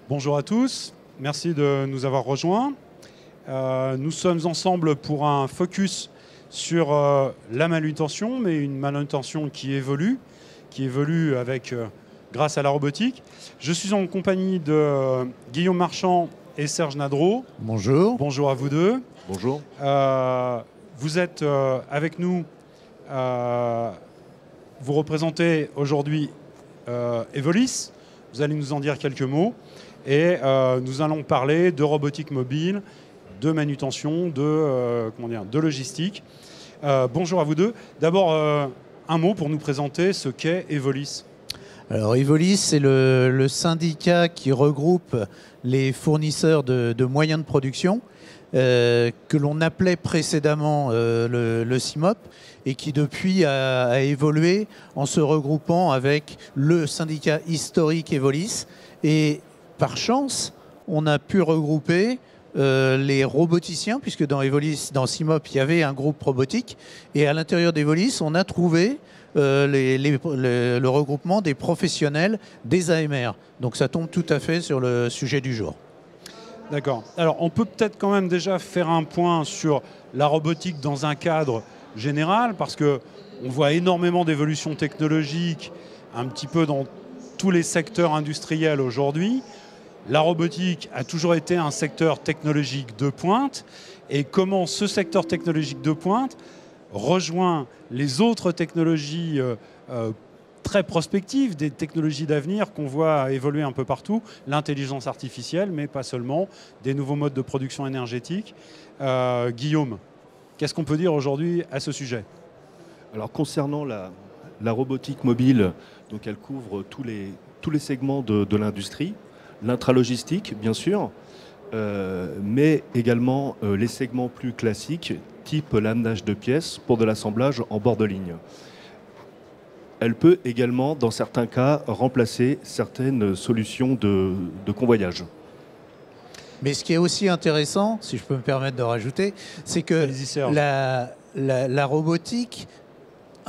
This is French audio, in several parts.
Bonjour à tous, merci de nous avoir rejoints. Nous sommes ensemble pour un focus sur la manutention, mais une manutention qui évolue avec, grâce à la robotique. Je suis en compagnie de Guillaume Marchand et Serge Nadreau. Bonjour. Bonjour à vous deux. Bonjour. Vous êtes avec nous, vous représentez aujourd'hui Evolis. Vous allez nous en dire quelques mots. Et nous allons parler de robotique mobile, de manutention, de logistique. Bonjour à vous deux. D'abord, un mot pour nous présenter ce qu'est Evolis. Alors Evolis, c'est le syndicat qui regroupe les fournisseurs de moyens de production que l'on appelait précédemment le CIMOP et qui depuis a évolué en se regroupant avec le syndicat historique Evolis. Et par chance, on a pu regrouper les roboticiens, puisque dans Evolis, dans CIMOP, il y avait un groupe robotique. Et à l'intérieur d'Evolis, on a trouvé le regroupement des professionnels des AMR. Donc ça tombe tout à fait sur le sujet du jour. D'accord. Alors on peut peut-être quand même déjà faire un point sur la robotique dans un cadre général, parce qu'on voit énormément d'évolutions technologiques un petit peu dans tous les secteurs industriels aujourd'hui. La robotique a toujours été un secteur technologique de pointe. Et comment ce secteur technologique de pointe rejoint les autres technologies très prospectives, des technologies d'avenir qu'on voit évoluer un peu partout, l'intelligence artificielle, mais pas seulement, des nouveaux modes de production énergétique. Guillaume, qu'est-ce qu'on peut dire aujourd'hui à ce sujet? Alors concernant la robotique mobile, donc elle couvre tous les segments de l'industrie, l'intralogistique bien sûr, mais également les segments plus classiques, type l'amenage de pièces pour de l'assemblage en bord de ligne. Elle peut également, dans certains cas, remplacer certaines solutions de convoyage. Mais ce qui est aussi intéressant, si je peux me permettre de rajouter, c'est que la robotique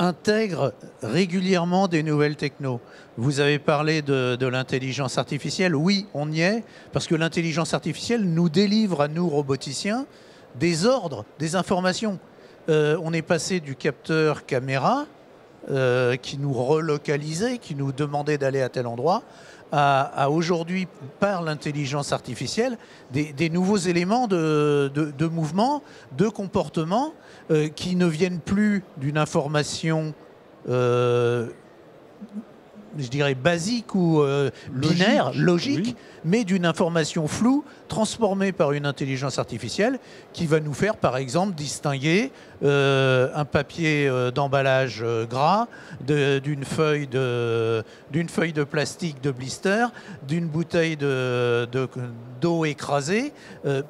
intègre régulièrement des nouvelles technos. Vous avez parlé de l'intelligence artificielle. Oui, on y est, parce que l'intelligence artificielle nous délivre à nous, roboticiens, des ordres, des informations. On est passé du capteur caméra, qui nous relocalisait, qui nous demandait d'aller à tel endroit, à aujourd'hui, par l'intelligence artificielle, des nouveaux éléments de mouvement, de comportement, qui ne viennent plus d'une information, je dirais, basique ou binaire, logique, oui, mais d'une information floue, transformée par une intelligence artificielle qui va nous faire, par exemple, distinguer un papier d'emballage gras d'une feuille de plastique de blister, d'une bouteille d'eau écrasée,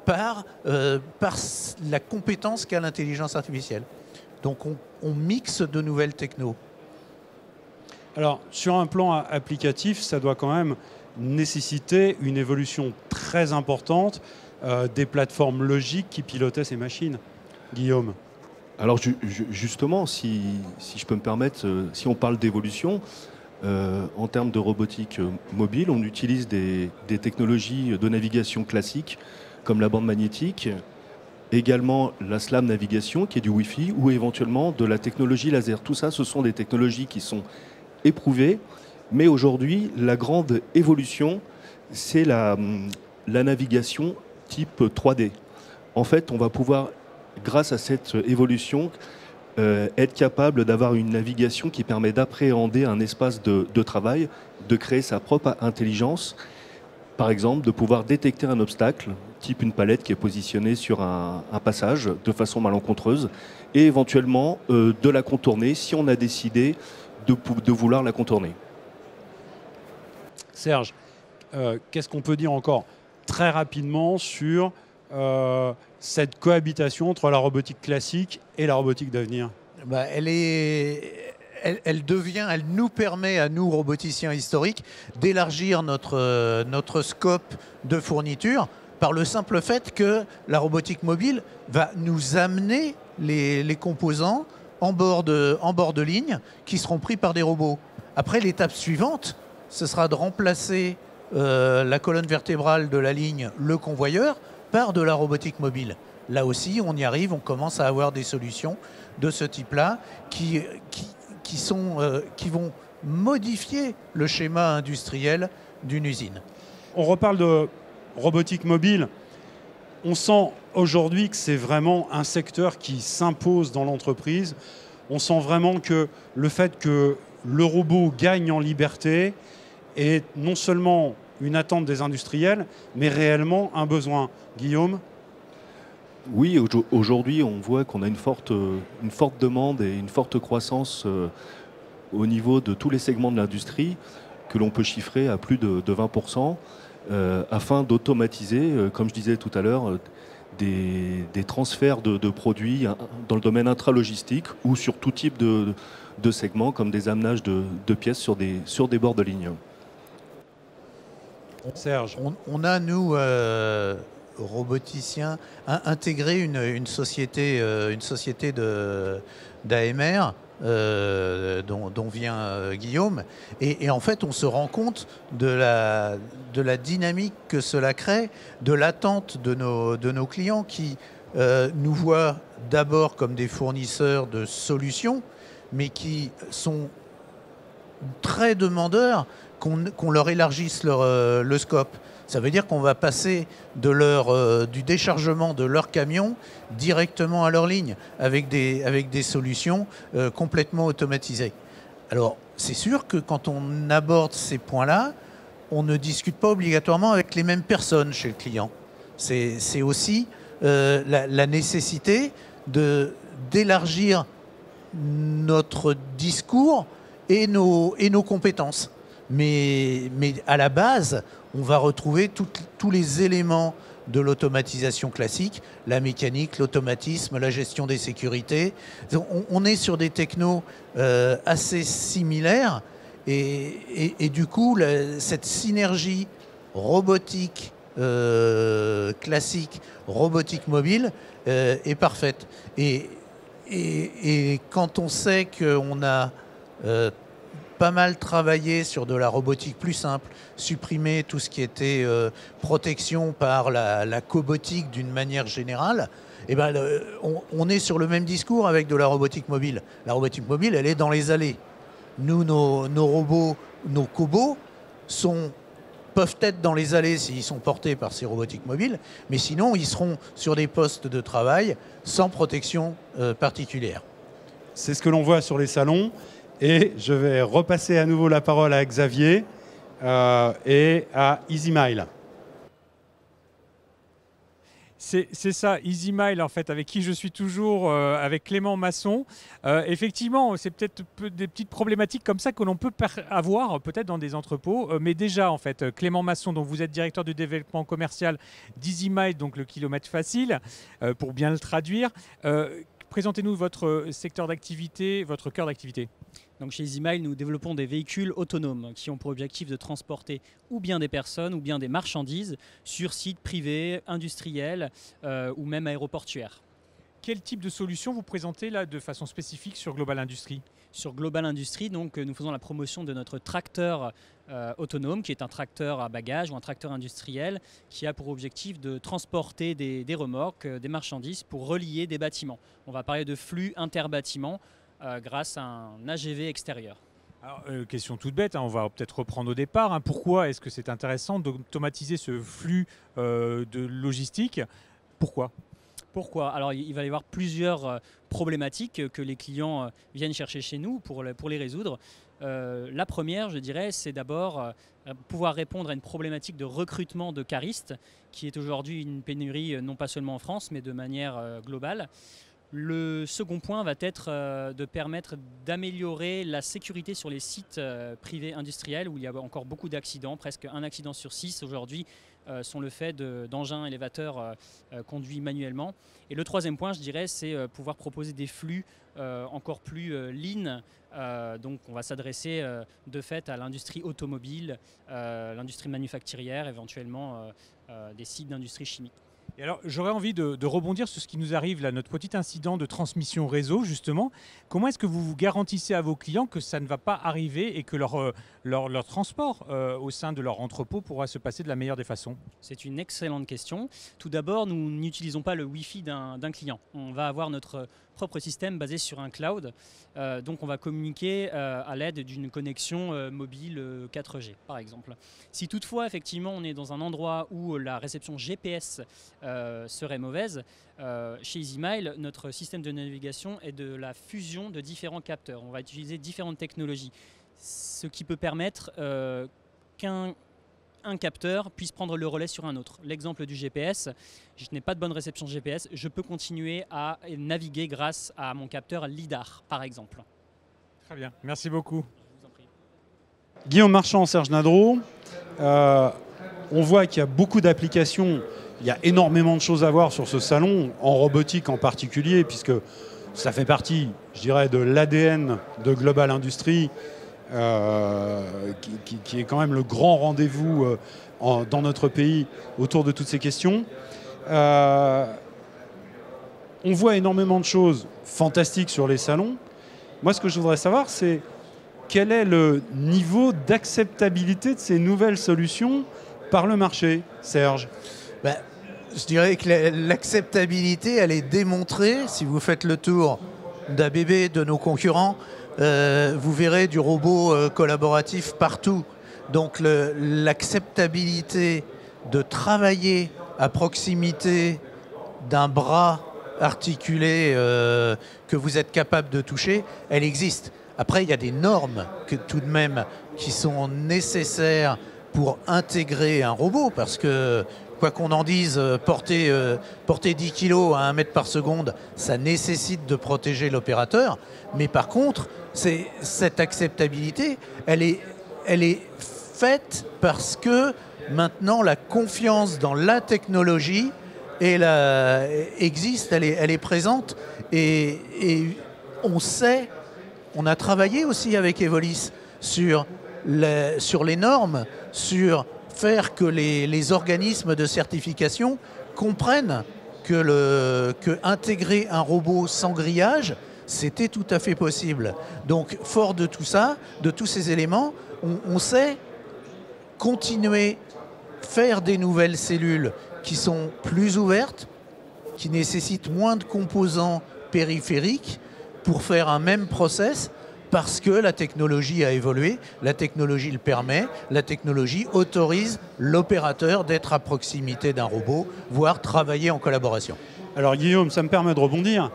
par la compétence qu'a l'intelligence artificielle. Donc on mixe de nouvelles technos. Alors, sur un plan applicatif, ça doit quand même nécessiter une évolution très importante des plateformes logiques qui pilotaient ces machines. Guillaume. Alors justement, si je peux me permettre, si on parle d'évolution, en termes de robotique mobile, on utilise des technologies de navigation classiques comme la bande magnétique, également la SLAM navigation qui est du Wi-Fi, ou éventuellement de la technologie laser. Tout ça, ce sont des technologies qui sont éprouvées, mais aujourd'hui, la grande évolution, c'est la navigation type 3D. En fait, on va pouvoir, grâce à cette évolution, être capable d'avoir une navigation qui permet d'appréhender un espace de travail, de créer sa propre intelligence, par exemple, de pouvoir détecter un obstacle, type une palette qui est positionnée sur un passage de façon malencontreuse, et éventuellement de la contourner si on a décidé de vouloir la contourner. Serge, qu'est-ce qu'on peut dire encore très rapidement sur cette cohabitation entre la robotique classique et la robotique d'avenir? Elle nous permet à nous, roboticiens historiques, d'élargir notre scope de fourniture par le simple fait que la robotique mobile va nous amener les composants en bord de ligne qui seront pris par des robots. Après, l'étape suivante, ce sera de remplacer la colonne vertébrale de la ligne, le convoyeur, par de la robotique mobile. Là aussi, on y arrive, on commence à avoir des solutions de ce type-là qui vont modifier le schéma industriel d'une usine. On reparle de robotique mobile. On sent aujourd'hui que c'est vraiment un secteur qui s'impose dans l'entreprise. On sent vraiment que le fait que le robot gagne en liberté est non seulement une attente des industriels, mais réellement un besoin. Guillaume ? Oui, aujourd'hui, on voit qu'on a une forte demande et une forte croissance au niveau de tous les segments de l'industrie, que l'on peut chiffrer à plus de 20%, afin d'automatiser, comme je disais tout à l'heure, des transferts de produits dans le domaine intralogistique ou sur tout type de segments, comme des amenages de pièces sur des bords de ligne. Serge. On a, nous, roboticiens, intégré une société d'AMR dont vient Guillaume. Et en fait, on se rend compte de la dynamique que cela crée, de l'attente de nos clients qui nous voient d'abord comme des fournisseurs de solutions, mais qui sont très demandeurs qu'on leur élargisse le scope. Ça veut dire qu'on va passer du déchargement de leur camion directement à leur ligne avec des solutions complètement automatisées. Alors, c'est sûr que quand on aborde ces points-là, on ne discute pas obligatoirement avec les mêmes personnes chez le client. C'est aussi la nécessité d'élargir notre discours et nos compétences. Mais à la base, on va retrouver tous les éléments de l'automatisation classique, la mécanique, l'automatisme, la gestion des sécurités. On est sur des technos assez similaires et du coup, cette synergie robotique classique, robotique mobile est parfaite. Et quand on sait qu'on a pas mal travaillé sur de la robotique plus simple, supprimer tout ce qui était protection par la cobotique d'une manière générale, eh ben, on est sur le même discours avec de la robotique mobile. La robotique mobile, elle est dans les allées. Nous, nos robots, nos cobots peuvent être dans les allées s'ils sont portés par ces robotiques mobiles, mais sinon, ils seront sur des postes de travail sans protection particulière. C'est ce que l'on voit sur les salons. Et je vais repasser à nouveau la parole à Xavier et à EasyMile. C'est ça, EasyMile, en fait, avec qui je suis toujours, avec Clément Masson. Effectivement, c'est peut-être des petites problématiques comme ça que l'on peut avoir, peut-être dans des entrepôts. Mais déjà, en fait, Clément Masson, dont vous êtes directeur du développement commercial d'EasyMile, donc le kilomètre facile, pour bien le traduire. Présentez-nous votre secteur d'activité, votre cœur d'activité. Donc chez EasyMile, nous développons des véhicules autonomes qui ont pour objectif de transporter ou bien des personnes ou bien des marchandises sur sites privés, industriels ou même aéroportuaires. Quel type de solution vous présentez là de façon spécifique sur Global Industries ? Sur Global Industries, donc, nous faisons la promotion de notre tracteur autonome, qui est un tracteur à bagages ou un tracteur industriel, qui a pour objectif de transporter des remorques, des marchandises pour relier des bâtiments. On va parler de flux interbâtiments grâce à un AGV extérieur. Alors, question toute bête, on va peut-être reprendre au départ. Pourquoi est-ce que c'est intéressant d'automatiser ce flux de logistique ? Pourquoi ? Alors, il va y avoir plusieurs problématiques que les clients viennent chercher chez nous pour les résoudre. La première, je dirais, c'est d'abord pouvoir répondre à une problématique de recrutement de caristes, qui est aujourd'hui une pénurie non pas seulement en France, mais de manière globale. Le second point va être de permettre d'améliorer la sécurité sur les sites privés industriels où il y a encore beaucoup d'accidents, presque un accident sur 6 aujourd'hui sont le fait d'engins élévateurs conduits manuellement. Et le troisième point, je dirais, c'est pouvoir proposer des flux encore plus lean. Donc on va s'adresser de fait à l'industrie automobile, l'industrie manufacturière, éventuellement des sites d'industrie chimique. Et alors, j'aurais envie de rebondir sur ce qui nous arrive là, notre petit incident de transmission réseau, justement. Comment est-ce que vous vous garantissez à vos clients que ça ne va pas arriver et que leur transport au sein de leur entrepôt pourra se passer de la meilleure des façons? C'est une excellente question. Tout d'abord, nous n'utilisons pas le Wi-Fi d'un client. On va avoir notre propre système basé sur un cloud. Donc on va communiquer à l'aide d'une connexion mobile 4G, par exemple. Si toutefois, effectivement, on est dans un endroit où la réception GPS serait mauvaise, chez EasyMile, notre système de navigation est de la fusion de différents capteurs. On va utiliser différentes technologies, ce qui peut permettre qu'un capteur puisse prendre le relais sur un autre. L'exemple du GPS, je n'ai pas de bonne réception GPS, je peux continuer à naviguer grâce à mon capteur LiDAR, par exemple. Très bien, merci beaucoup. Je vous en prie. Guillaume Marchand, Serge Nadreau, on voit qu'il y a beaucoup d'applications, il y a énormément de choses à voir sur ce salon, en robotique en particulier, puisque ça fait partie, je dirais, de l'ADN de Global Industries, qui est quand même le grand rendez-vous dans notre pays autour de toutes ces questions. On voit énormément de choses fantastiques sur les salons. Moi, ce que je voudrais savoir, c'est quel est le niveau d'acceptabilité de ces nouvelles solutions par le marché, Serge? Je dirais que l'acceptabilité, elle est démontrée. Si vous faites le tour d'ABB, de nos concurrents, vous verrez du robot collaboratif partout. Donc l'acceptabilité de travailler à proximité d'un bras articulé que vous êtes capable de toucher, elle existe. Après, il y a des normes tout de même qui sont nécessaires pour intégrer un robot, parce que quoi qu'on en dise, porter 10 kilos à 1 mètre par seconde, ça nécessite de protéger l'opérateur. Mais par contre, cette acceptabilité, elle est faite parce que maintenant la confiance dans la technologie existe, elle est présente. Et on sait, on a travaillé aussi avec Evolis sur les normes, sur faire que les organismes de certification comprennent que intégrer un robot sans grillage, c'était tout à fait possible. Donc, fort de tout ça, de tous ces éléments, on sait continuer, faire des nouvelles cellules qui sont plus ouvertes, qui nécessitent moins de composants périphériques pour faire un même process, parce que la technologie a évolué, la technologie le permet, la technologie autorise l'opérateur d'être à proximité d'un robot, voire travailler en collaboration. Alors Guillaume, ça me permet de rebondir.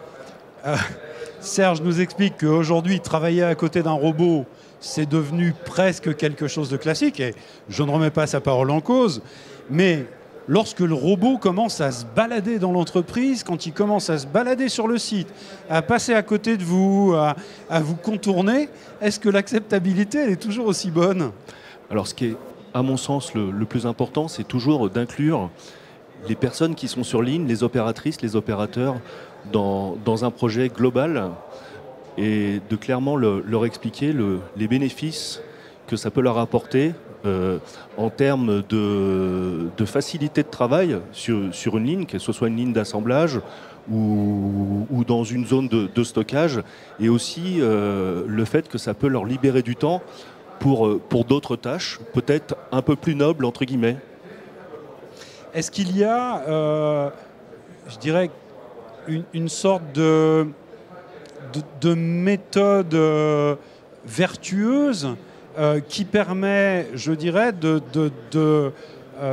Serge nous explique qu'aujourd'hui, travailler à côté d'un robot, c'est devenu presque quelque chose de classique, et je ne remets pas sa parole en cause, mais lorsque le robot commence à se balader dans l'entreprise, quand il commence à se balader sur le site, à passer à côté de vous, à vous contourner, est-ce que l'acceptabilité, elle est toujours aussi bonne? Alors, ce qui est, à mon sens, le plus important, c'est toujours d'inclure les personnes qui sont sur ligne, les opératrices, les opérateurs, dans un projet global, et de clairement leur expliquer les bénéfices que ça peut leur apporter en termes de facilité de travail sur une ligne, que ce soit une ligne d'assemblage ou dans une zone de stockage, et aussi le fait que ça peut leur libérer du temps pour d'autres tâches, peut-être un peu plus nobles, entre guillemets. Est-ce qu'il y a, je dirais, une sorte de méthode vertueuse qui permet, je dirais, de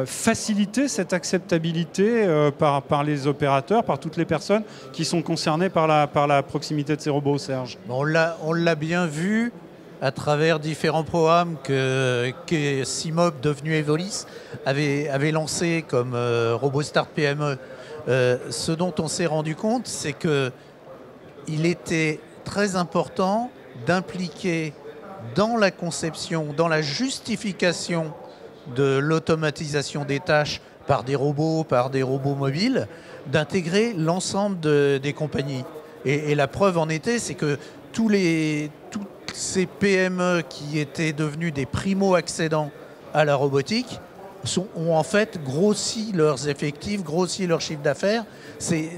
faciliter cette acceptabilité par les opérateurs, par toutes les personnes qui sont concernées par la proximité de ces robots, Serge? On l'a bien vu à travers différents programmes que CIMOB, devenu Evolis, avait lancé comme RoboStart PME. Ce dont on s'est rendu compte, c'est qu'il était très important d'impliquer dans la conception, dans la justification de l'automatisation des tâches par des robots mobiles, d'intégrer l'ensemble des compagnies. Et la preuve en était, c'est que toutes ces PME qui étaient devenues des primo-accédants à la robotique ont en fait grossi leurs effectifs, grossi leur chiffre d'affaires. C'est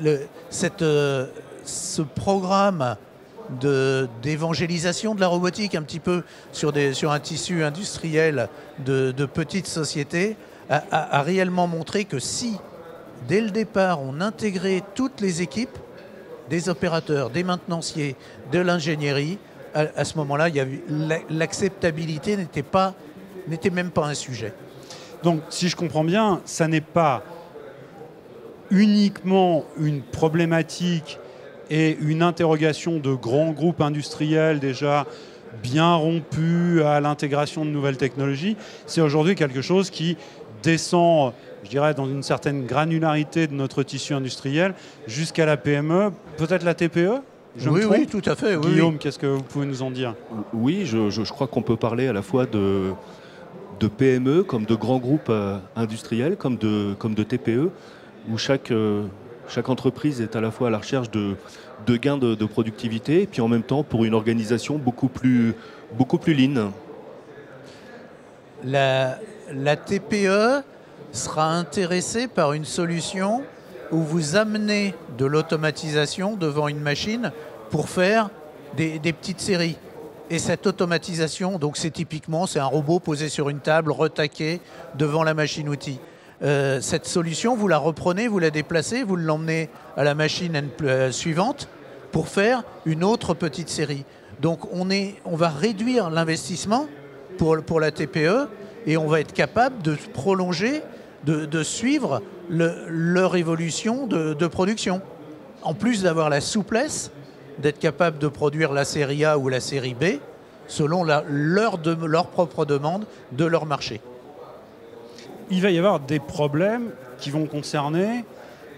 ce programme d'évangélisation de la robotique, un petit peu sur un tissu industriel de petites sociétés, a réellement montré que si, dès le départ, on intégrait toutes les équipes, des opérateurs, des maintenanciers, de l'ingénierie, à ce moment-là, l'acceptabilité n'était même pas un sujet. Donc, si je comprends bien, ça n'est pas uniquement une problématique et une interrogation de grands groupes industriels déjà bien rompus à l'intégration de nouvelles technologies. C'est aujourd'hui quelque chose qui descend, je dirais, dans une certaine granularité de notre tissu industriel jusqu'à la PME, peut-être la TPE ? Oui, tout à fait. Guillaume, oui. Qu'est-ce que vous pouvez nous en dire ? Oui, je crois qu'on peut parler à la fois de PME, comme de grands groupes industriels, comme de TPE, où chaque entreprise est à la fois à la recherche de gains de productivité, et puis en même temps pour une organisation beaucoup plus lean. La TPE sera intéressée par une solution où vous amenez de l'automatisation devant une machine pour faire des petites séries. Et cette automatisation, donc c'est un robot posé sur une table, retaqué devant la machine-outil. Cette solution, vous la reprenez, vous la déplacez, vous l'emmenez à la machine suivante pour faire une autre petite série. Donc on va réduire l'investissement pour la TPE et on va être capable de prolonger, de suivre leur évolution de production. En plus d'avoir la souplesse d'être capable de produire la série A ou la série B selon leur propre demande de leur marché. Il va y avoir des problèmes qui vont concerner,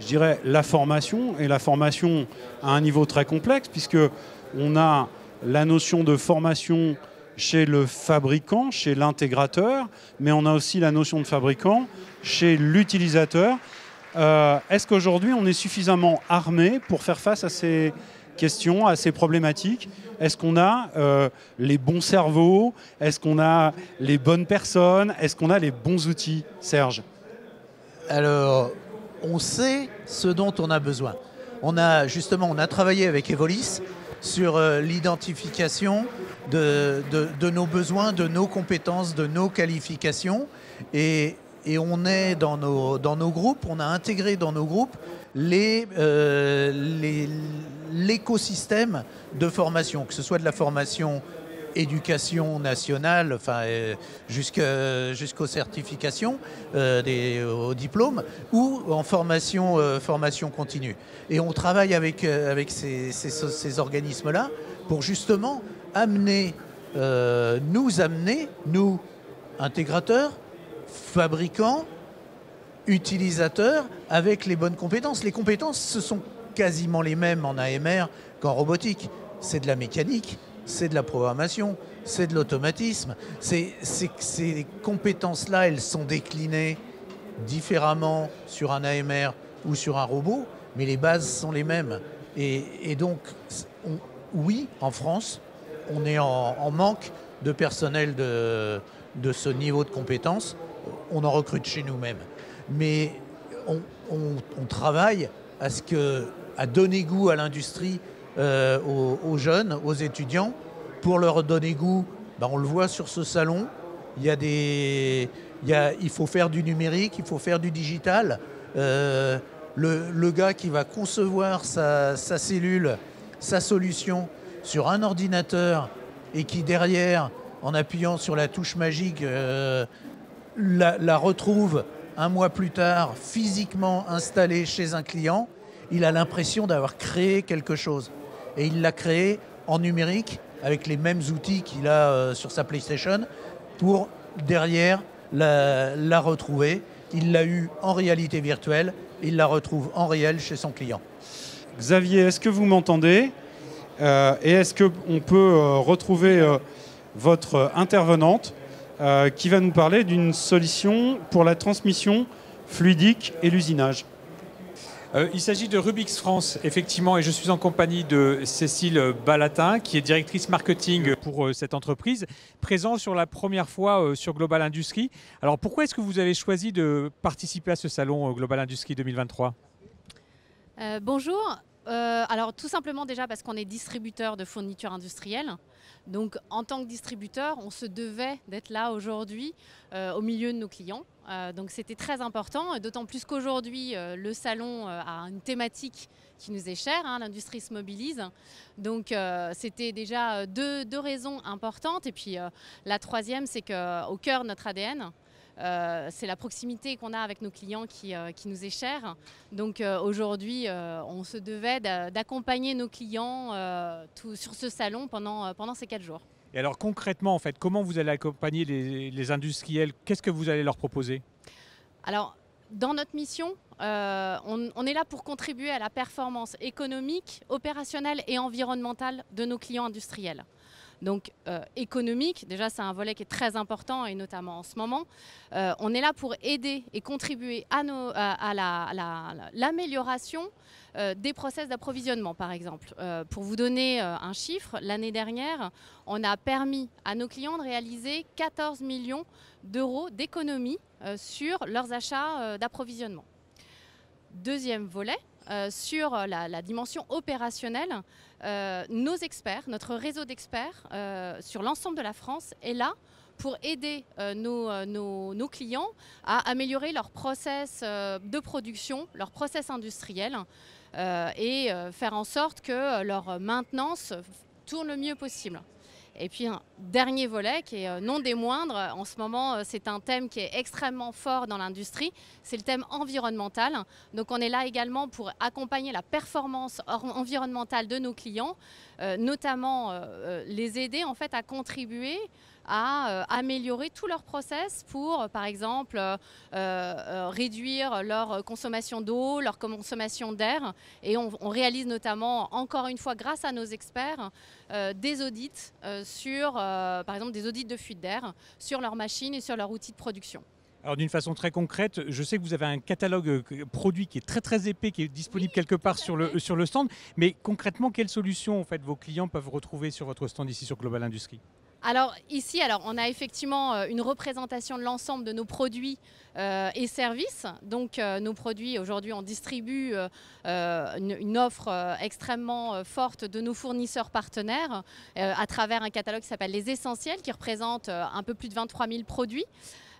je dirais, la formation, et la formation à un niveau très complexe, puisque on a la notion de formation chez le fabricant, chez l'intégrateur, mais on a aussi la notion de fabricant chez l'utilisateur. Est-ce qu'aujourd'hui, on est suffisamment armé pour faire face à ces questions, à ces problématiques ? Est-ce qu'on a les bons cerveaux ? Est-ce qu'on a les bonnes personnes ? Est-ce qu'on a les bons outils, Serge ? Alors, on sait ce dont on a besoin. On a travaillé avec Evolis sur l'identification de nos besoins, de nos compétences, de nos qualifications. Et on est dans nos groupes, on a intégré dans nos groupes l'écosystème de formation, que ce soit de la formation éducation nationale, jusqu'aux certifications, au diplôme, ou en formation continue. Et on travaille avec ces organismes-là pour justement nous amener, intégrateurs, fabricants, utilisateurs, avec les bonnes compétences. Les compétences, ce sont quasiment les mêmes en AMR qu'en robotique. C'est de la mécanique, c'est de la programmation, c'est de l'automatisme. Ces compétences-là, elles sont déclinées différemment sur un AMR ou sur un robot, mais les bases sont les mêmes. Et donc, oui, en France, on est en manque de personnel de ce niveau de compétences. On en recrute chez nous-mêmes. Mais on travaille à donner goût à l'industrie aux jeunes, aux étudiants. Pour leur donner goût, on le voit sur ce salon, il faut faire du numérique, il faut faire du digital. Le gars qui va concevoir sa cellule, sa solution sur un ordinateur et qui derrière, en appuyant sur la touche magique, la retrouve un mois plus tard physiquement installée chez un client, il a l'impression d'avoir créé quelque chose. Et il l'a créé en numérique avec les mêmes outils qu'il a sur sa PlayStation pour derrière la retrouver. Il l'a eu en réalité virtuelle, il la retrouve en réel chez son client. Xavier, est-ce que vous m'entendez ? Et est-ce qu'on peut retrouver votre intervenante qui va nous parler d'une solution pour la transmission fluidique et l'usinage ? Il s'agit de Rubix France, effectivement, et je suis en compagnie de Cécile Ballatin, qui est directrice marketing pour cette entreprise, présente sur la première fois sur Global Industries. Alors pourquoi est-ce que vous avez choisi de participer à ce salon Global Industries 2023 ? Bonjour. Alors tout simplement déjà parce qu'on est distributeur de fournitures industrielles. Donc en tant que distributeur, on se devait d'être là aujourd'hui au milieu de nos clients. Donc c'était très important, d'autant plus qu'aujourd'hui le salon a une thématique qui nous est chère, hein, l'industrie se mobilise. Donc c'était déjà deux raisons importantes. Et puis la troisième, c'est qu'au cœur de notre ADN, c'est la proximité qu'on a avec nos clients qui nous est chère. Donc aujourd'hui, on se devait d'accompagner nos clients sur ce salon pendant ces 4 jours. Et alors concrètement, en fait, comment vous allez accompagner les industriels? Qu'est-ce que vous allez leur proposer? Alors, dans notre mission, on est là pour contribuer à la performance économique, opérationnelle et environnementale de nos clients industriels. Donc économique, déjà c'est un volet qui est très important et notamment en ce moment. On est là pour aider et contribuer à l'amélioration des process d'approvisionnement par exemple. Pour vous donner un chiffre, l'année dernière, on a permis à nos clients de réaliser 14 millions d'euros d'économies sur leurs achats d'approvisionnement. Deuxième volet, sur la dimension opérationnelle, nos experts, notre réseau d'experts sur l'ensemble de la France est là pour aider nos clients à améliorer leur process de production, leur process industriel et faire en sorte que leur maintenance tourne le mieux possible. Et puis un dernier volet qui est non des moindres, en ce moment c'est un thème qui est extrêmement fort dans l'industrie, c'est le thème environnemental. Donc on est là également pour accompagner la performance environnementale de nos clients, notamment les aider en fait à contribuer à améliorer tous leurs process pour, par exemple, réduire leur consommation d'eau, leur consommation d'air. Et on réalise notamment, encore une fois, grâce à nos experts, des audits sur, par exemple, des audits de fuite d'air sur leurs machines et sur leurs outils de production. Alors d'une façon très concrète, je sais que vous avez un catalogue produit qui est très épais, qui est disponible quelque part sur le stand. Mais concrètement, quelles solutions en fait, vos clients peuvent retrouver sur votre stand ici sur Global Industries ? Alors ici, on a effectivement une représentation de l'ensemble de nos produits et services. Donc nos produits, aujourd'hui, on distribue une offre extrêmement forte de nos fournisseurs partenaires à travers un catalogue qui s'appelle Les Essentiels, qui représente un peu plus de 23 000 produits.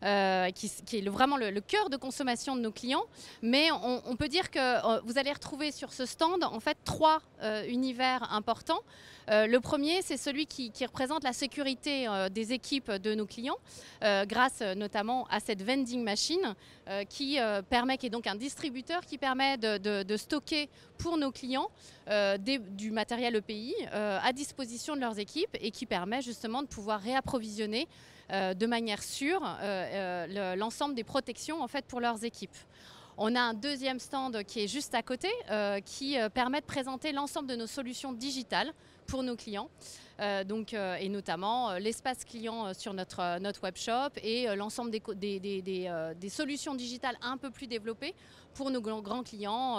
Qui est vraiment le cœur de consommation de nos clients. Mais on peut dire que vous allez retrouver sur ce stand en fait 3 univers importants. Le premier, c'est celui qui représente la sécurité des équipes de nos clients, grâce notamment à cette vending machine qui est donc un distributeur qui permet de stocker pour nos clients du matériel EPI à disposition de leurs équipes et qui permet justement de pouvoir réapprovisionner de manière sûre l'ensemble des protections en fait, pour leurs équipes. On a un deuxième stand qui est juste à côté qui permet de présenter l'ensemble de nos solutions digitales pour nos clients. Et notamment l'espace client sur notre webshop et l'ensemble des solutions digitales un peu plus développées pour nos grands clients,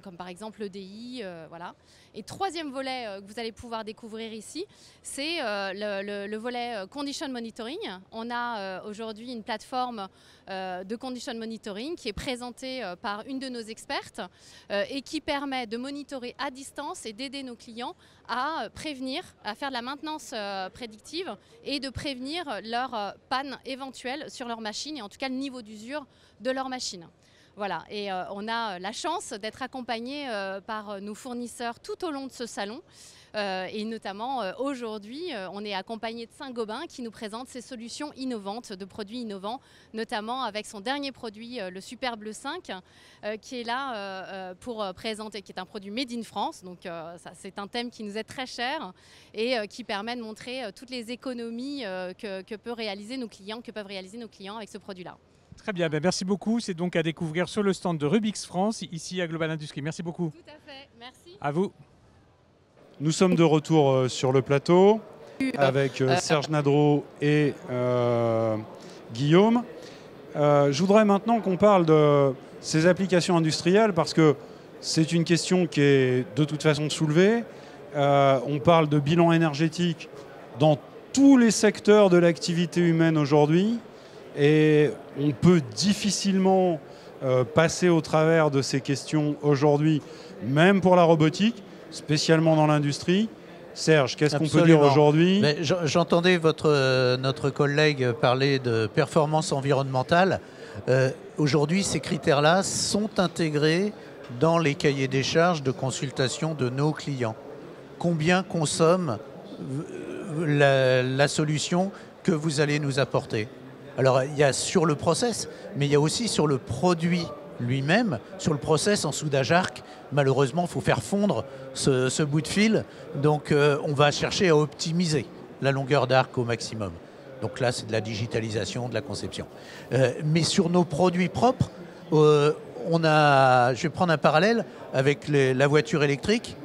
comme par exemple l'EDI. Voilà. Et troisième volet que vous allez pouvoir découvrir ici, c'est le volet Condition Monitoring. On a aujourd'hui une plateforme de Condition Monitoring qui est présentée par une de nos expertes et qui permet de monitorer à distance et d'aider nos clients à prévenir, à faire de la maintenance prédictive et de prévenir leur panne éventuelle sur leur machine et en tout cas le niveau d'usure de leur machine. Voilà, et on a la chance d'être accompagné par nos fournisseurs tout au long de ce salon. Et notamment aujourd'hui, on est accompagné de Saint-Gobain qui nous présente ses solutions innovantes, de produits innovants, notamment avec son dernier produit, le Super Bleu 5, qui est là pour présenter, qui est un produit made in France. Donc c'est un thème qui nous est très cher et qui permet de montrer toutes les économies que peuvent réaliser nos clients avec ce produit-là. Très bien, merci beaucoup. C'est donc à découvrir sur le stand de Rubix France, ici à Global Industries. Merci beaucoup. Tout à fait, merci. À vous. Nous sommes de retour sur le plateau avec Serge Nadreau et Guillaume. Je voudrais maintenant qu'on parle de ces applications industrielles parce que c'est une question qui est de toute façon soulevée. On parle de bilan énergétique dans tous les secteurs de l'activité humaine aujourd'hui et on peut difficilement passer au travers de ces questions aujourd'hui, même pour la robotique, spécialement dans l'industrie. Serge, qu'est-ce qu'on peut dire aujourd'hui? J'entendais notre collègue parler de performance environnementale. Aujourd'hui, ces critères-là sont intégrés dans les cahiers des charges de consultation de nos clients. Combien consomme la solution que vous allez nous apporter? Alors, il y a sur le process, mais il y a aussi sur le produit lui-même. Sur le process en soudage arc, malheureusement, il faut faire fondre ce bout de fil. Donc, on va chercher à optimiser la longueur d'arc au maximum. Donc là, c'est de la digitalisation, de la conception. Mais sur nos produits propres, je vais prendre un parallèle avec la voiture électrique.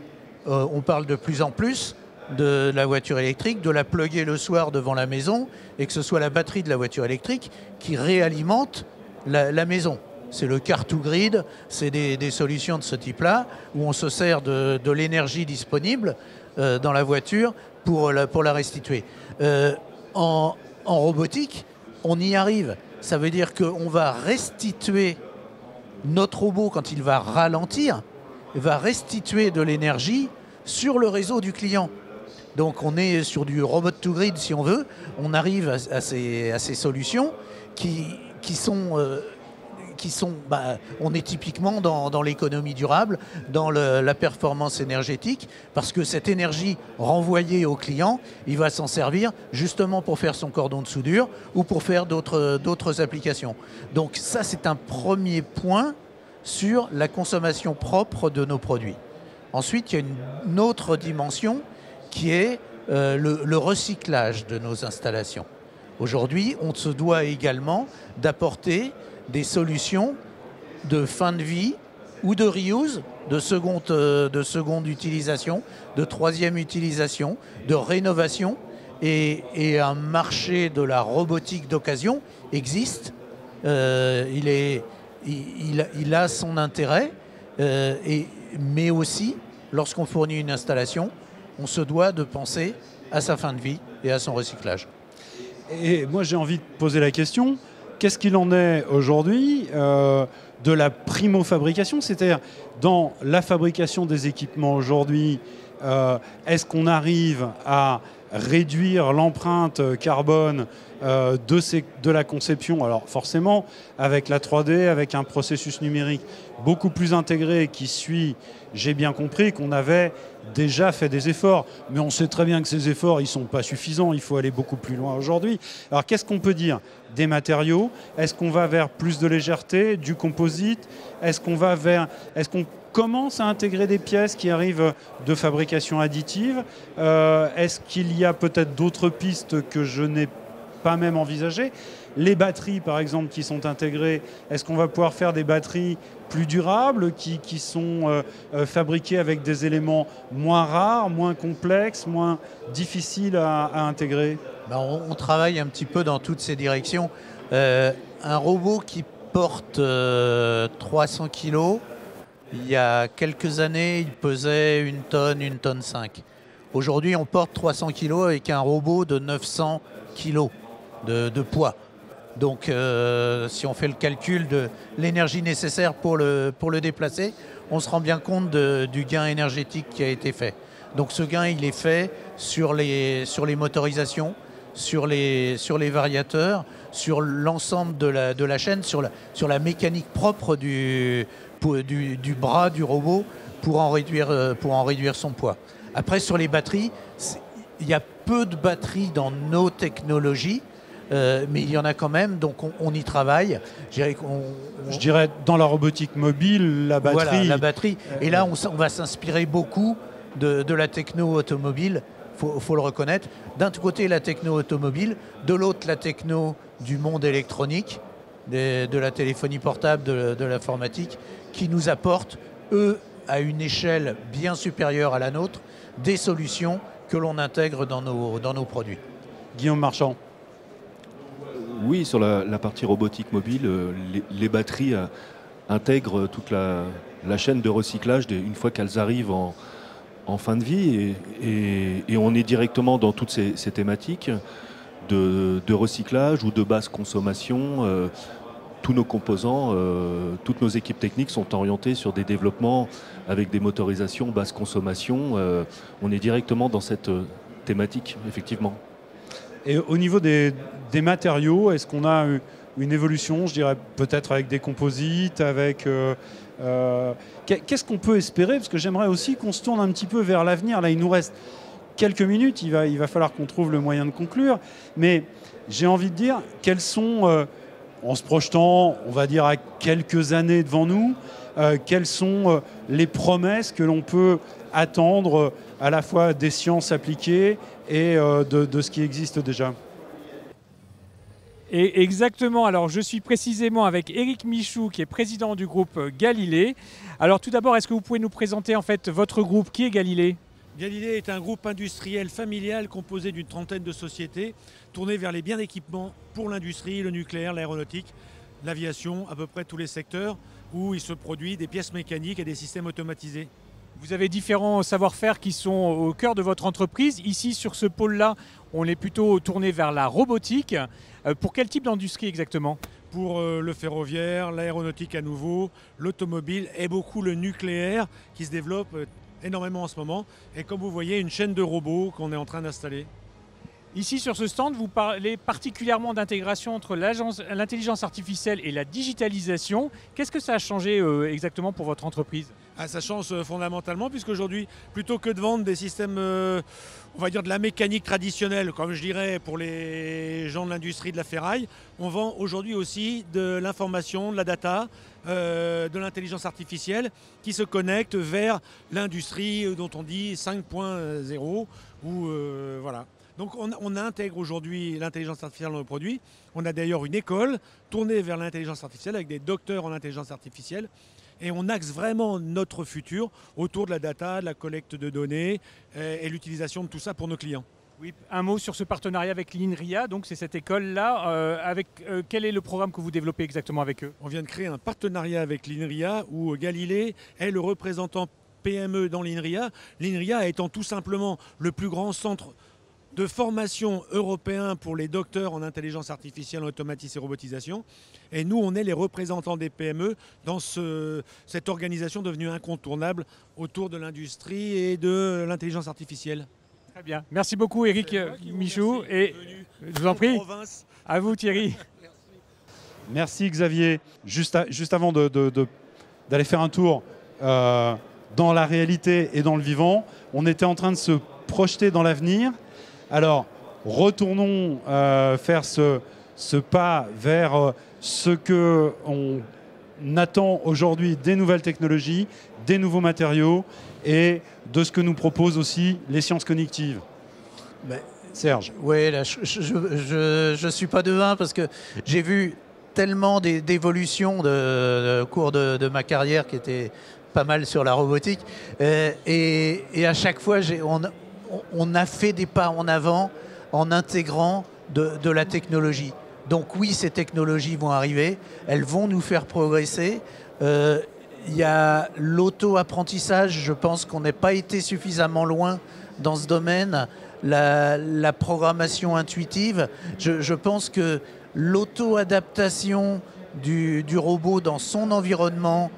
On parle de plus en plus de la voiture électrique, de la plugger le soir devant la maison et que ce soit la batterie de la voiture électrique qui réalimente la maison. C'est le car-to-grid, c'est des solutions de ce type-là où on se sert de l'énergie disponible dans la voiture pour la restituer. En robotique, on y arrive. Ça veut dire qu'on va restituer notre robot quand il va ralentir, va restituer de l'énergie sur le réseau du client. Donc on est sur du robot to grid si on veut. On arrive à ces solutions qui sont on est typiquement dans l'économie durable, dans la performance énergétique, parce que cette énergie renvoyée au client, il va s'en servir justement pour faire son cordon de soudure ou pour faire d'autres applications. Donc ça, c'est un premier point sur la consommation propre de nos produits. Ensuite, il y a une autre dimension qui est le recyclage de nos installations. Aujourd'hui, on se doit également d'apporter des solutions de fin de vie ou de reuse, de seconde utilisation, de troisième utilisation, de rénovation. Et un marché de la robotique d'occasion existe. Il a son intérêt, mais aussi, lorsqu'on fournit une installation, on se doit de penser à sa fin de vie et à son recyclage. Et moi, j'ai envie de poser la question, qu'est-ce qu'il en est aujourd'hui de la primo-fabrication? C'est-à-dire, dans la fabrication des équipements aujourd'hui, est-ce qu'on arrive à réduire l'empreinte carbone de la conception? Alors forcément, avec la 3D, avec un processus numérique beaucoup plus intégré qui suit, j'ai bien compris qu'on avait déjà fait des efforts, mais on sait très bien que ces efforts, ils ne sont pas suffisants, il faut aller beaucoup plus loin aujourd'hui. Alors qu'est-ce qu'on peut dire? Des matériaux? Est-ce qu'on va vers plus de légèreté, du composite? Est-ce qu'on commence à intégrer des pièces qui arrivent de fabrication additive? Est-ce qu'il y a peut-être d'autres pistes que je n'ai pas même envisagées? Les batteries, par exemple, qui sont intégrées, est-ce qu'on va pouvoir faire des batteries plus durables, qui sont fabriquées avec des éléments moins rares, moins complexes, moins difficiles à intégrer? On travaille un petit peu dans toutes ces directions. Un robot qui porte 300 kg, il y a quelques années, il pesait 1 tonne, 1,5 tonne. Aujourd'hui, on porte 300 kg avec un robot de 900 kg de poids. Donc, si on fait le calcul de l'énergie nécessaire pour le déplacer, on se rend bien compte du gain énergétique qui a été fait. Donc, ce gain, il est fait sur les motorisations, sur les variateurs, sur l'ensemble de la chaîne, sur la mécanique propre du bras du robot pour en réduire son poids. Après, sur les batteries, il y a peu de batteries dans nos technologies, mais il y en a quand même, donc on y travaille. Je dirais dans la robotique mobile, la batterie. Voilà, la batterie. Et là, on va s'inspirer beaucoup de la techno automobile, faut le reconnaître. D'un côté, la techno automobile, de l'autre, la techno du monde électronique, de la téléphonie portable, de l'informatique, qui nous apporte, eux, à une échelle bien supérieure à la nôtre, des solutions que l'on intègre dans nos produits. Guillaume Marchand. Oui, sur la partie robotique mobile, les batteries intègrent toute la chaîne de recyclage une fois qu'elles arrivent en fin de vie. Et on est directement dans toutes ces thématiques de recyclage ou de basse consommation. Tous nos composants, toutes nos équipes techniques sont orientées sur des développements avec des motorisations basse consommation. On est directement dans cette thématique, effectivement. Et au niveau des matériaux, est-ce qu'on a une évolution, je dirais peut-être avec des composites, avec... Qu'est-ce qu'on peut espérer? Parce que j'aimerais aussi qu'on se tourne un petit peu vers l'avenir. Là, il nous reste quelques minutes, il va falloir qu'on trouve le moyen de conclure. Mais j'ai envie de dire, quels sont, en se projetant, on va dire, à quelques années devant nous, quelles sont les promesses que l'on peut attendre à la fois des sciences appliquées et de ce qui existe déjà? Et exactement, alors je suis précisément avec Éric Michou qui est président du groupe Galilée. Alors tout d'abord, est-ce que vous pouvez nous présenter en fait votre groupe? Qui est Galilée? Galilée est un groupe industriel familial composé d'une trentaine de sociétés tournées vers les biens d'équipement pour l'industrie, le nucléaire, l'aéronautique, l'aviation, à peu près tous les secteurs où il se produit des pièces mécaniques et des systèmes automatisés. Vous avez différents savoir-faire qui sont au cœur de votre entreprise. Ici, sur ce pôle-là, on est plutôt tourné vers la robotique. Pour quel type d'industrie exactement? Pour le ferroviaire, l'aéronautique à nouveau, l'automobile et beaucoup le nucléaire qui se développe énormément en ce moment. Et comme vous voyez, une chaîne de robots qu'on est en train d'installer. Ici, sur ce stand, vous parlez particulièrement d'intégration entre l'intelligence artificielle et la digitalisation. Qu'est-ce que ça a changé exactement pour votre entreprise? Ça change fondamentalement puisqu'aujourd'hui, plutôt que de vendre des systèmes, on va dire de la mécanique traditionnelle, comme je dirais pour les gens de l'industrie de la ferraille, on vend aujourd'hui aussi de l'information, de la data, de l'intelligence artificielle qui se connecte vers l'industrie dont on dit 5.0 ou voilà. Donc on intègre aujourd'hui l'intelligence artificielle dans nos produits. On a d'ailleurs une école tournée vers l'intelligence artificielle avec des docteurs en intelligence artificielle. Et on axe vraiment notre futur autour de la data, de la collecte de données et l'utilisation de tout ça pour nos clients. Oui, un mot sur ce partenariat avec l'INRIA, donc c'est cette école-là. Quel est le programme que vous développez exactement avec eux? On vient de créer un partenariat avec l'INRIA où Galilée est le représentant PME dans l'INRIA. L'INRIA étant tout simplement le plus grand centre de formation européen pour les docteurs en intelligence artificielle, en automatisme et robotisation. Et nous, on est les représentants des PME dans cette organisation devenue incontournable autour de l'industrie et de l'intelligence artificielle. Très bien. Merci beaucoup, Éric Michou. Et je vous en prie, à vous, Thierry. Merci, Xavier. Juste avant d'aller faire un tour dans la réalité et dans le vivant, on était en train de se projeter dans l'avenir. Alors, retournons faire ce pas vers ce qu'on attend aujourd'hui des nouvelles technologies, des nouveaux matériaux et de ce que nous proposent aussi les sciences cognitives. Serge. Oui, là, je ne suis pas devin parce que j'ai vu tellement d'évolutions au cours de ma carrière qui était pas mal sur la robotique. Et à chaque fois, on a fait des pas en avant en intégrant de la technologie. Donc oui, ces technologies vont arriver, elles vont nous faire progresser. Il y a l'auto-apprentissage, je pense qu'on n'a pas été suffisamment loin dans ce domaine. La programmation intuitive, je pense que l'auto-adaptation du robot dans son environnement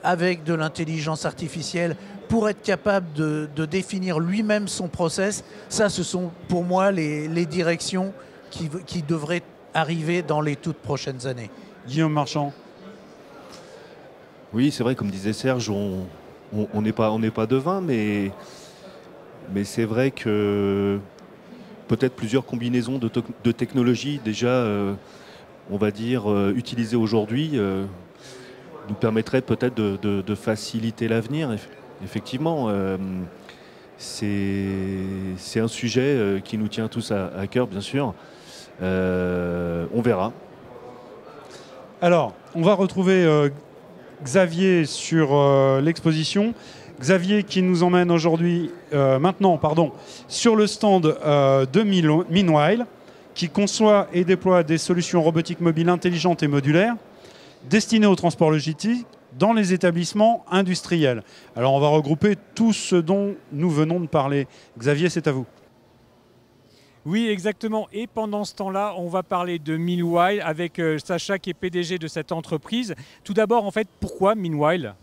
avec de l'intelligence artificielle pour être capable de définir lui-même son process, ça ce sont pour moi les directions qui devraient arriver dans les toutes prochaines années. Guillaume Marchand. Oui, c'est vrai, comme disait Serge, on n'est pas devin, mais c'est vrai que peut-être plusieurs combinaisons de technologies déjà, on va dire, utilisées aujourd'hui, nous permettraient peut-être de faciliter l'avenir. Effectivement, c'est un sujet qui nous tient tous à cœur, bien sûr. On verra. Alors, on va retrouver Xavier sur l'exposition. Xavier qui nous emmène maintenant, sur le stand de Meanwhile, qui conçoit et déploie des solutions robotiques mobiles intelligentes et modulaires. destinés au transport logistique dans les établissements industriels. Alors on va regrouper tout ce dont nous venons de parler. Xavier, c'est à vous. Oui, exactement. Et pendant ce temps-là, on va parler de Meanwhile avec Sacha qui est PDG de cette entreprise. Tout d'abord, en fait, pourquoi Meanwhile ?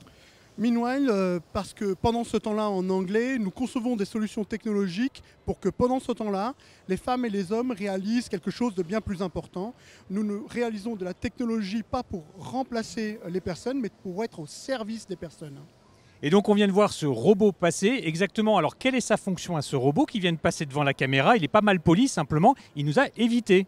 Meanwhile, parce que pendant ce temps-là, en anglais, nous concevons des solutions technologiques pour que pendant ce temps-là, les femmes et les hommes réalisent quelque chose de bien plus important. Nous réalisons de la technologie pas pour remplacer les personnes, mais pour être au service des personnes. Et donc on vient de voir ce robot passer. Exactement, alors quelle est sa fonction à ce robot qui vient de passer devant la caméra? Il n'est pas mal poli, simplement, il nous a évité.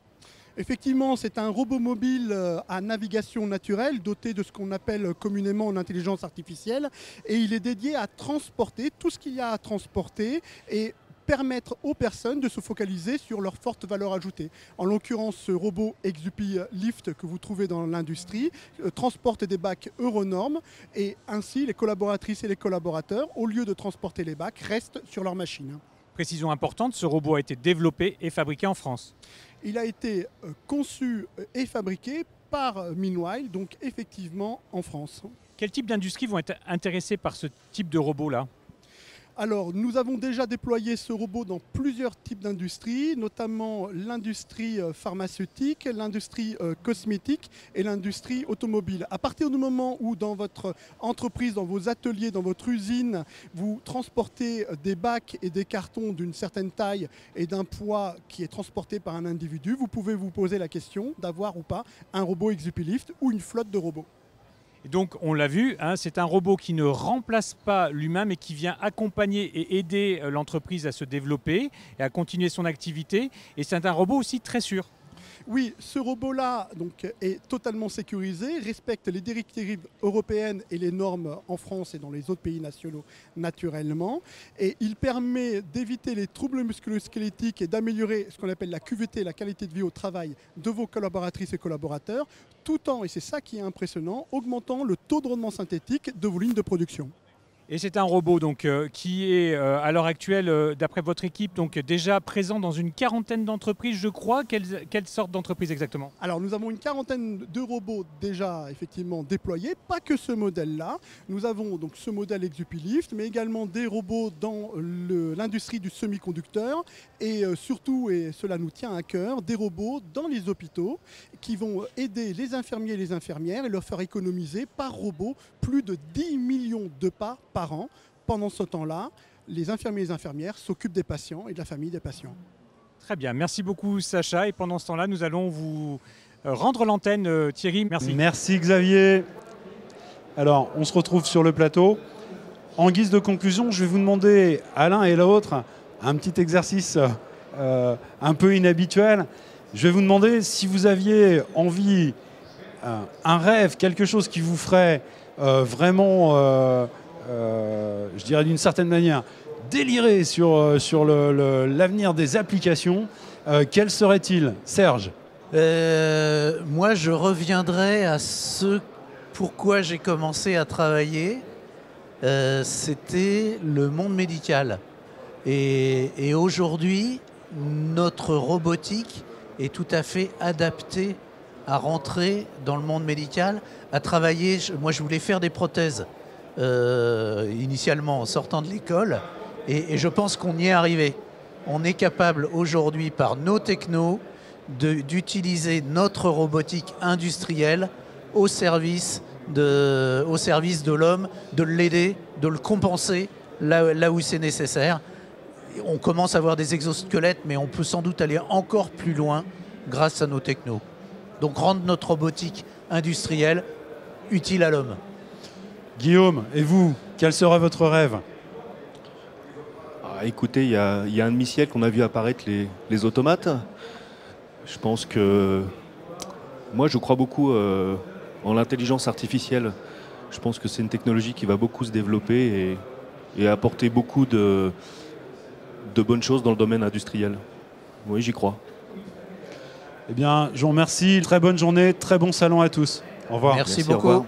Effectivement, c'est un robot mobile à navigation naturelle, doté de ce qu'on appelle communément en intelligence artificielle. Et il est dédié à transporter tout ce qu'il y a à transporter et permettre aux personnes de se focaliser sur leur forte valeur ajoutée. En l'occurrence, ce robot Exupi Lift que vous trouvez dans l'industrie transporte des bacs Euronormes et ainsi les collaboratrices et les collaborateurs, au lieu de transporter les bacs, restent sur leur machine. Précision importante, ce robot a été développé et fabriqué en France. Il a été conçu et fabriqué par Meanwhile, donc effectivement en France. Quel type d'industries vont être intéressées par ce type de robot-là ? Alors, nous avons déjà déployé ce robot dans plusieurs types d'industries, notamment l'industrie pharmaceutique, l'industrie cosmétique et l'industrie automobile. À partir du moment où dans votre entreprise, dans vos ateliers, dans votre usine, vous transportez des bacs et des cartons d'une certaine taille et d'un poids qui est transporté par un individu, vous pouvez vous poser la question d'avoir ou pas un robot Exupi Lift ou une flotte de robots. Et donc, on l'a vu, hein, c'est un robot qui ne remplace pas l'humain, mais qui vient accompagner et aider l'entreprise à se développer et à continuer son activité. Et c'est un robot aussi très sûr. Oui, ce robot-là est totalement sécurisé, respecte les directives européennes et les normes en France et dans les autres pays nationaux naturellement. Et il permet d'éviter les troubles musculo-squelettiques et d'améliorer ce qu'on appelle la QVT, la qualité de vie au travail de vos collaboratrices et collaborateurs, tout en, et c'est ça qui est impressionnant, augmentant le taux de rendement synthétique de vos lignes de production. Et c'est un robot donc, qui est à l'heure actuelle, d'après votre équipe, donc, déjà présent dans une quarantaine d'entreprises, je crois. Quelle sorte d'entreprise exactement? Alors nous avons une quarantaine de robots déjà effectivement déployés, pas que ce modèle-là. Nous avons donc ce modèle Exupi Lift, mais également des robots dans l'industrie du semi-conducteur et surtout, et cela nous tient à cœur, des robots dans les hôpitaux qui vont aider les infirmiers et les infirmières et leur faire économiser par robot plus de 10 millions de pas par an. Pendant ce temps-là, les infirmiers et les infirmières s'occupent des patients et de la famille des patients. Très bien, merci beaucoup Sacha. Et pendant ce temps-là, nous allons vous rendre l'antenne, Thierry. Merci. Merci Xavier. Alors, on se retrouve sur le plateau. En guise de conclusion, je vais vous demander à l'un et l'autre un petit exercice un peu inhabituel. Je vais vous demander si vous aviez envie, un rêve, quelque chose qui vous ferait vraiment... je dirais d'une certaine manière, délirer sur l'avenir des applications, quel serait-il, Serge? Moi, je reviendrai à ce pourquoi j'ai commencé à travailler. C'était le monde médical. Et aujourd'hui, notre robotique est tout à fait adaptée à rentrer dans le monde médical, à travailler. Moi, je voulais faire des prothèses. Initialement en sortant de l'école et je pense qu'on y est arrivé. On est capable aujourd'hui par nos technos d'utiliser notre robotique industrielle au service de l'homme, de l'aider, de le compenser là où c'est nécessaire. On commence à avoir des exosquelettes, mais on peut sans doute aller encore plus loin grâce à nos technos. Donc rendre notre robotique industrielle utile à l'homme. Guillaume, et vous, quel serait votre rêve? Écoutez, il y a un demi-siècle qu'on a vu apparaître les automates. Je pense que... Moi, je crois beaucoup en l'intelligence artificielle. Je pense que c'est une technologie qui va beaucoup se développer et apporter beaucoup de bonnes choses dans le domaine industriel. Oui, j'y crois. Eh bien, je vous remercie. Très bonne journée, très bon salon à tous. Au revoir. Merci beaucoup.